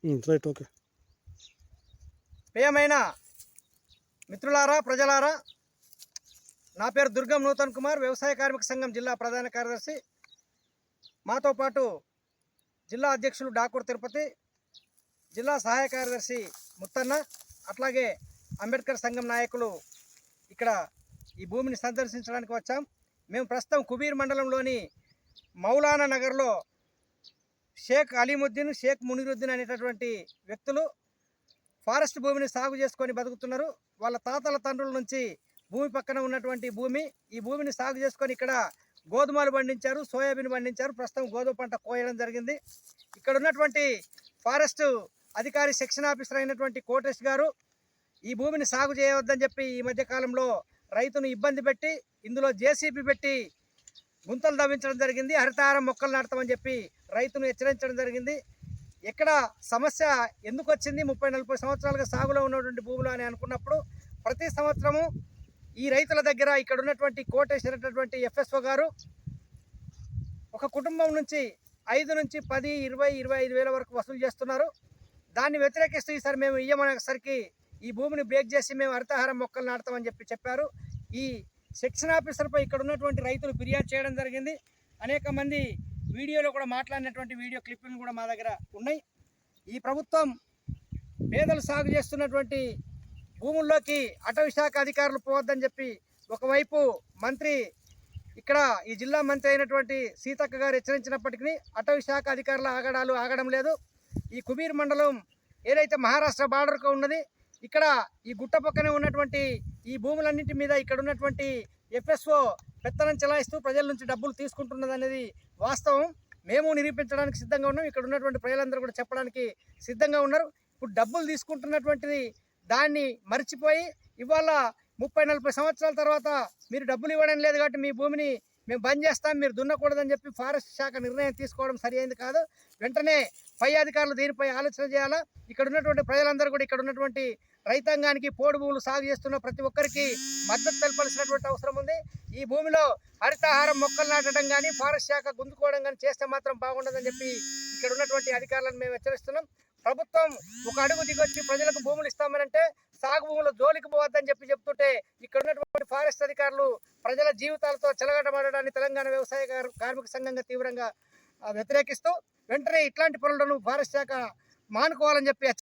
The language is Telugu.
Right, okay. ప్రియమైన మిత్రులారా, ప్రజలారా, నా పేరు దుర్గం నూతన్ కుమార్, వ్యవసాయ కార్మిక సంఘం జిల్లా ప్రధాన కార్యదర్శి. మాతో పాటు జిల్లా అధ్యక్షులు డాకూర్ తిరుపతి, జిల్లా సహాయ కార్యదర్శి ముత్తన్న, అట్లాగే అంబేద్కర్ సంఘం నాయకులు ఇక్కడ ఈ భూమిని సందర్శించడానికి వచ్చాం. మేము ప్రస్తుతం కుబీర్ మండలంలోని మౌలానా నగర్లో షేక్ అలీముద్దీన్, షేక్ మునిరుద్దీన్ అనేటటువంటి వ్యక్తులు ఫారెస్ట్ భూమిని సాగు చేసుకొని బతుకుతున్నారు. వాళ్ళ తాతల తండ్రుల నుంచి భూమి పక్కన ఉన్నటువంటి భూమి, ఈ భూమిని సాగు చేసుకొని ఇక్కడ గోధుమలు పండించారు, సోయాబీన్ పండించారు. ప్రస్తుతం గోధుమ పంట కోయడం జరిగింది. ఇక్కడ ఉన్నటువంటి ఫారెస్ట్ అధికారి, సెక్షన్ ఆఫీసర్ అయినటువంటి కోటేష్ గారు ఈ భూమిని సాగు చేయవద్దని చెప్పి ఈ మధ్య కాలంలో రైతును ఇబ్బంది పెట్టి ఇందులో జేసీబీ పెట్టి గుంతలు తవ్వించడం జరిగింది. హరితహారం మొక్కలు నాటుతామని చెప్పి రైతును హెచ్చరించడం జరిగింది. ఎక్కడ సమస్య ఎందుకు వచ్చింది, 30-40 సంవత్సరాలుగా సాగులో ఉన్నటువంటి భూములు అని అనుకున్నప్పుడు ప్రతి సంవత్సరము ఈ రైతుల దగ్గర ఇక్కడ ఉన్నటువంటి కోటేశ్వరటువంటి FSO గారు ఒక కుటుంబం నుంచి 5 నుంచి 10, 20, 25 వేల వరకు వసూలు చేస్తున్నారు. దాన్ని వ్యతిరేకిస్తూ ఈసారి మేము ఇయ్యమనేసరికి ఈ భూమిని బ్రేక్ చేసి మేము హరితహారం మొక్కలు నాటుతామని చెప్పారు. ఈ సెక్షన్ ఆఫీసర్పై ఇక్కడ ఉన్నటువంటి రైతులు ఫిర్యాదు చేయడం జరిగింది. అనేక మంది వీడియోలో కూడా మాట్లాడినటువంటి వీడియో క్లిప్పింగ్ కూడా మా దగ్గర ఉన్నాయి. ఈ ప్రభుత్వం పేదలు సాగు చేస్తున్నటువంటి భూముల్లోకి అటవీ శాఖ అధికారులు పోవద్దని చెప్పి ఒకవైపు మంత్రి, ఇక్కడ ఈ జిల్లా మంత్రి అయినటువంటి సీతక్క గారు హెచ్చరించినప్పటికీ అటవీ శాఖ అధికారుల ఆగడం లేదు. ఈ కుబీర్ మండలం ఏదైతే మహారాష్ట్ర బార్డర్కు ఉన్నది, ఇక్కడ ఈ గుట్ట పక్కనే ఉన్నటువంటి ఈ భూములన్నింటి మీద ఇక్కడ ఉన్నటువంటి FSO పెత్తనం చెలాయిస్తూ ప్రజల నుంచి డబ్బులు తీసుకుంటున్నది అనేది వాస్తవం. మేము నిరూపించడానికి సిద్ధంగా ఉన్నాం. ఇక్కడ ఉన్నటువంటి ప్రజలందరూ కూడా చెప్పడానికి సిద్ధంగా ఉన్నారు. ఇప్పుడు డబ్బులు తీసుకుంటున్నటువంటిది దాన్ని మర్చిపోయి ఇవాళ 30-40 సంవత్సరాల తర్వాత మీరు డబ్బులు ఇవ్వడం లేదు కాబట్టి మీ భూమిని మేము బంద్ చేస్తాం, మీరు దున్నకూడదని చెప్పి ఫారెస్ట్ శాఖ నిర్ణయం తీసుకోవడం సరైనది కాదు. వెంటనే పై అధికారులు దీనిపై ఆలోచన చేయాలా. ఇక్కడ ఉన్నటువంటి ప్రజలందరూ కూడా ఇక్కడ ఉన్నటువంటి రైతాంగానికి, పోడు భూములు సాగు చేస్తున్న ప్రతి ఒక్కరికి మద్దతు తెలపాల్సినటువంటి అవసరం ఉంది. ఈ భూమిలో హరితహారం మొక్కలు నాటడం కానీ, ఫారెస్ట్ శాఖ గుంజుకోవడం కానీ చేస్తే మాత్రం బాగుండదని చెప్పి ఇక్కడ ఉన్నటువంటి అధికారులను మేము హెచ్చరిస్తున్నాం. ప్రభుత్వం ఒక అడుగు దిగొచ్చి ప్రజలకు భూములు ఇస్తామనంటే సాగు భూములు జోలికి పోవద్దని చెప్తుంటే ఇక్కడ ఉన్నటువంటి ఫారెస్ట్ అధికారులు ప్రజల జీవితాలతో చెలగాటమాడడాన్ని తెలంగాణ వ్యవసాయ కార్మిక సంఘంగా తీవ్రంగా వ్యతిరేకిస్తూ వెంటనే ఇట్లాంటి పనులను ఫారెస్ట్ శాఖ మానుకోవాలని చెప్పి